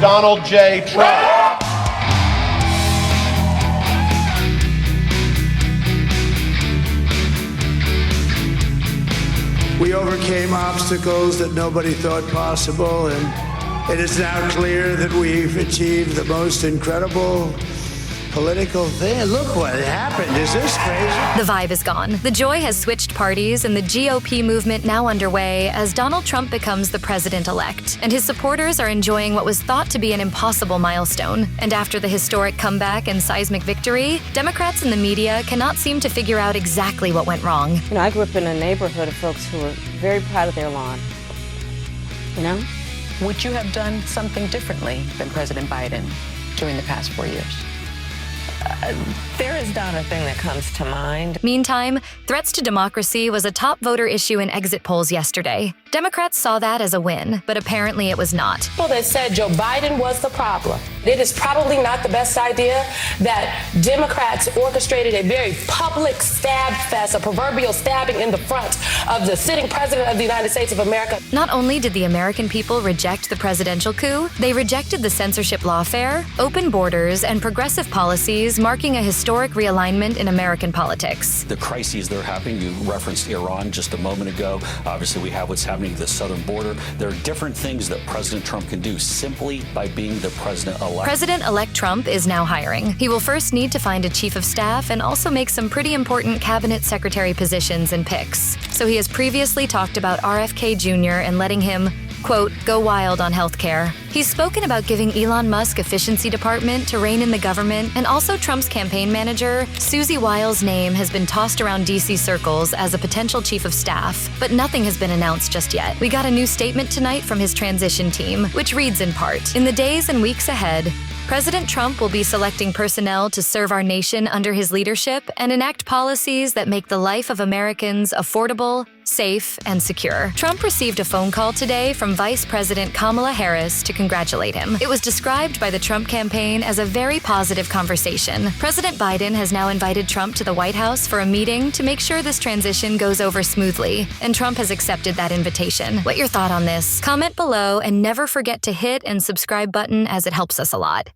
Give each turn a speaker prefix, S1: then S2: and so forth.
S1: Donald J. Trump.
S2: We overcame obstacles that nobody thought possible, and it is now clear that we've achieved the most incredible political thing. Look what happened. Is this crazy?
S3: The vibe is gone. The joy has switched parties, and the GOP movement now underway as Donald Trump becomes the president-elect. And his supporters are enjoying what was thought to be an impossible milestone. And after the historic comeback and seismic victory, Democrats and the media cannot seem to figure out exactly what went wrong.
S4: You know, I grew up in a neighborhood of folks who were very proud of their lawn. You know?
S5: Would you have done something differently than President Biden during the past 4 years?
S6: There is not a thing that comes to mind.
S3: Meantime, threats to democracy was a top voter issue in exit polls yesterday. Democrats saw that as a win, but apparently it was not.
S7: People that said Joe Biden was the problem. It is probably not the best idea that Democrats orchestrated a very public stab fest, a proverbial stabbing in the front of the sitting president of the United States of America.
S3: Not only did the American people reject the presidential coup, they rejected the censorship lawfare, open borders, and progressive policies, marking a historic realignment in American politics.
S8: The crises that are happening, you referenced Iran just a moment ago. Obviously, we have what's happening at the southern border. There are different things that President Trump can do simply by being the president-elect.
S3: President-elect Trump is now hiring. He will first need to find a chief of staff and also make some pretty important cabinet secretary positions and picks. So he has previously talked about RFK Jr. and letting him, quote, go wild on healthcare. He's spoken about giving Elon Musk efficiency department to rein in the government, and also Trump's campaign manager, Susie Wiles' name has been tossed around DC circles as a potential chief of staff, but nothing has been announced just yet. We got a new statement tonight from his transition team, which reads in part, in the days and weeks ahead, President Trump will be selecting personnel to serve our nation under his leadership and enact policies that make the life of Americans affordable, safe, and secure. Trump received a phone call today from Vice President Kamala Harris to congratulate him. It was described by the Trump campaign as a very positive conversation. President Biden has now invited Trump to the White House for a meeting to make sure this transition goes over smoothly, and Trump has accepted that invitation. What your thought on this? Comment below and never forget to hit and subscribe button as it helps us a lot.